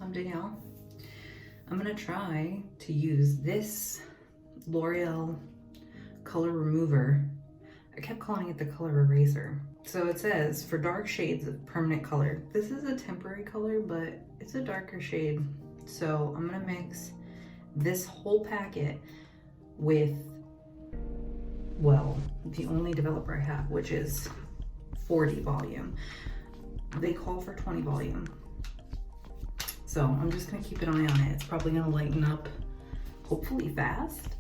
I'm Danielle. I'm gonna try to use this L'Oreal Color Remover. I kept calling it the color eraser. So it says for dark shades of permanent color. This is a temporary color, but it's a darker shade. So I'm gonna mix this whole packet with, well, the only developer I have, which is 40 volume. They call for 20 volume. So I'm just gonna keep an eye on it. It's probably gonna lighten up, hopefully fast.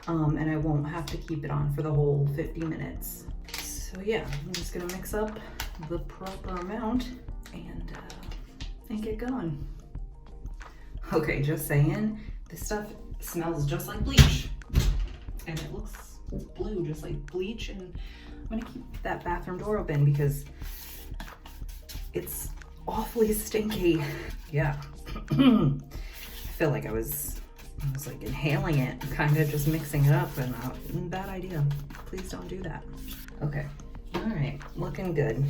And I won't have to keep it on for the whole 50 minutes. So yeah, I'm just gonna mix up the proper amount and get going. Okay, just saying, this stuff smells just like bleach. And it looks blue, just like bleach. And I'm gonna keep that bathroom door open because it's awfully stinky. Yeah, I feel like I was like inhaling it, kind of just mixing it up, and bad idea. Please don't do that. Okay, all right, looking good.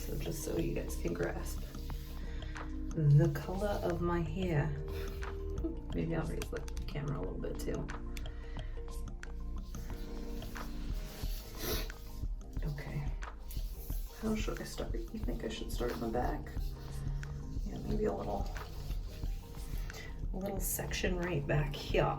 So just so you guys can grasp the color of my hair. Maybe I'll raise the camera a little bit too. Okay, how should I start? You think I should start in the back? Yeah, maybe a little section right back here.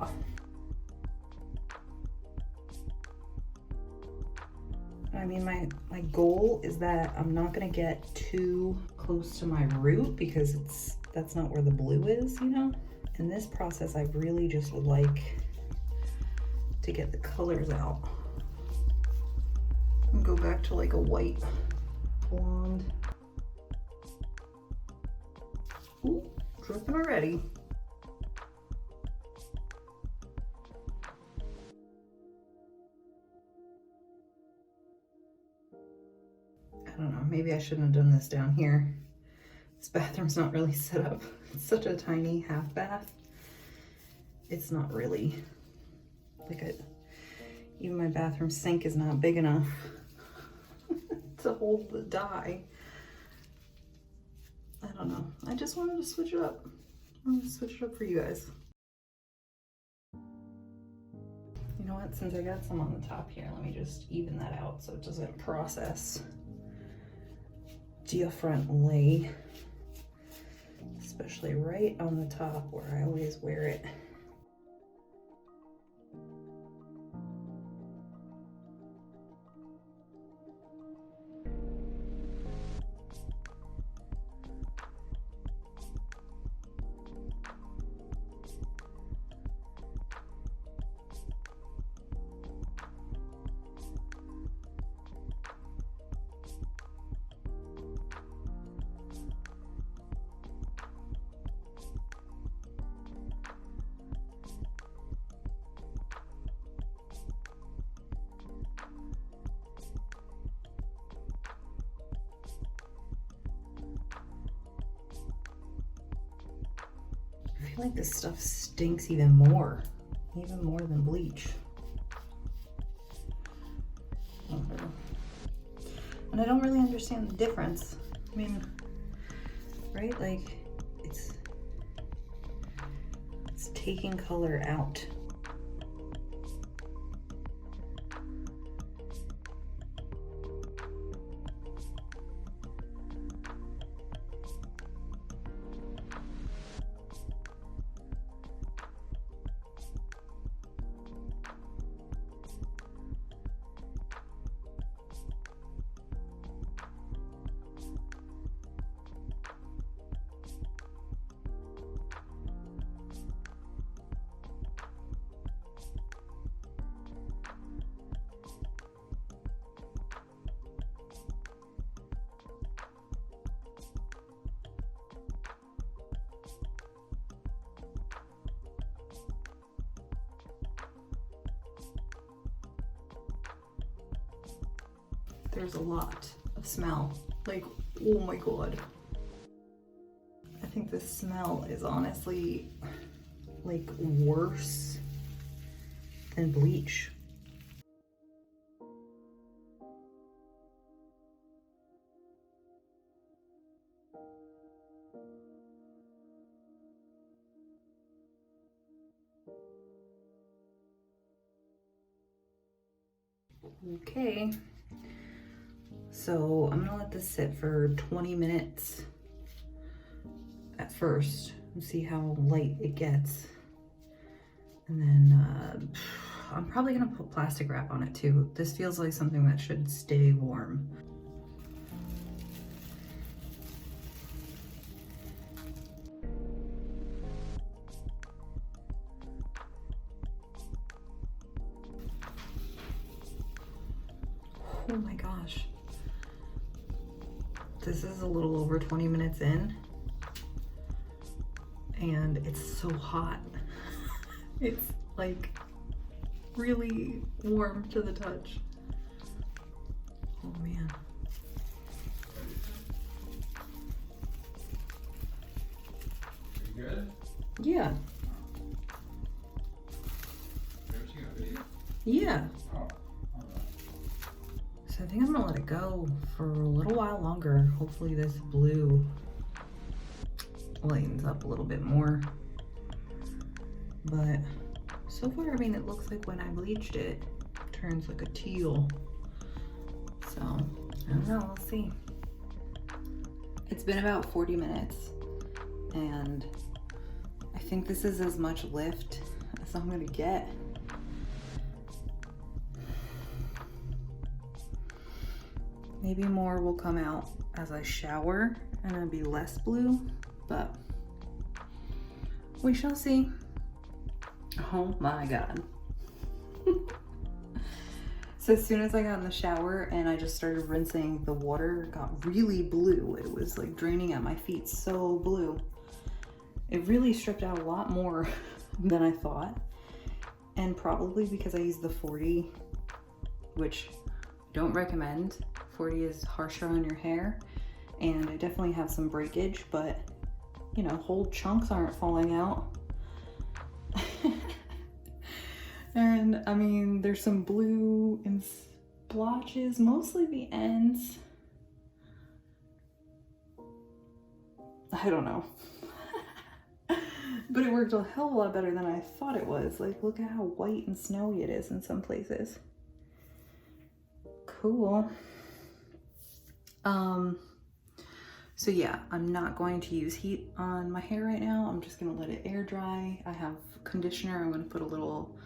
I mean, my goal is that I'm not gonna get too close to my root because that's not where the blue is, you know? In this process, I really just would like to get the colors out and go back to like a white blonde. Ooh, dripping already. I don't know, maybe I shouldn't have done this down here. This bathroom's not really set up. It's such a tiny half bath. It's not really like even my bathroom sink is not big enough to hold the dye. I don't know. I just wanted to switch it up. I wanted to switch it up for you guys. You know what? Since I got some on the top here, let me just even that out so it doesn't process differently. Especially right on the top where I always wear it. I feel like this stuff stinks even more than bleach. I don't know. And I don't really understand the difference. I mean, right? Like, it's taking color out. There's a lot of smell. Like, oh my God. I think the smell is honestly like worse than bleach. Okay, so I'm gonna let this sit for 20 minutes at first and see how light it gets. And then I'm probably gonna put plastic wrap on it too. This feels like something that should stay warm. Oh my gosh. This is a little over 20 minutes in and it's so hot. It's like really warm to the touch. Oh man. You good? Yeah. Yeah. Oh. So I think I'm gonna let it go for a little while longer. Hopefully this blue lightens up a little bit more. But so far, I mean, it looks like when I bleached it, it turns like a teal. So I don't know, we'll see. It's been about 40 minutes and I think this is as much lift as I'm gonna get. Maybe more will come out as I shower and it'll be less blue, but we shall see. Oh my God. So as soon as I got in the shower and I just started rinsing, the water got really blue. It was like draining at my feet, so blue. It really stripped out a lot more than I thought. And probably because I used the 40, which don't recommend. 40 is harsher on your hair and I definitely have some breakage, but you know, whole chunks aren't falling out. And I mean, there's some blue in splotches, mostly the ends. I don't know. But it worked a hell of a lot better than I thought it was. Like, look at how white and snowy it is in some places. Cool. So yeah, I'm not going to use heat on my hair right now. I'm just gonna let it air dry. I have conditioner. I'm gonna put a little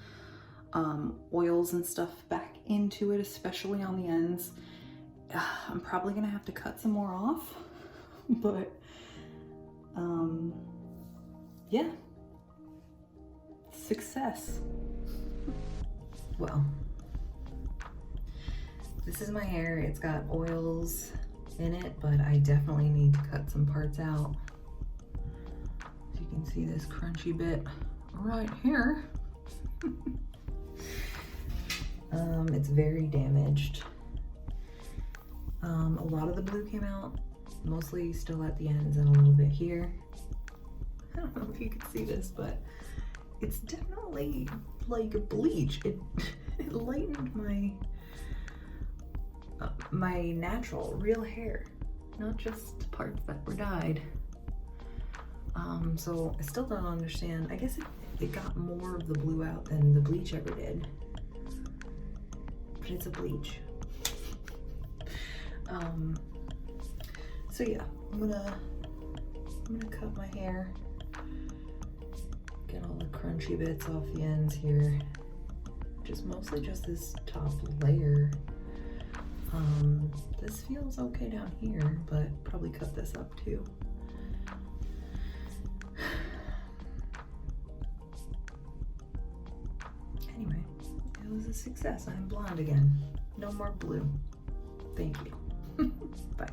oils and stuff back into it, especially on the ends. I'm probably gonna have to cut some more off, but yeah, success. Well, this is my hair. It's got oils in it, but I definitely need to cut some parts out. You can see this crunchy bit right here. It's very damaged. A lot of the blue came out, mostly still at the ends and a little bit here. I don't know if you can see this, but it's definitely like a bleach. It lightened my natural, real hair, not just parts that were dyed. So I still don't understand. I guess it got more of the blue out than the bleach ever did. But it's a bleach. So yeah, I'm gonna cut my hair, get all the crunchy bits off the ends here. Just mostly just this top layer. This feels okay down here, but probably cut this up too. Anyway, it was a success. I'm blonde again. No more blue. Thank you. Bye.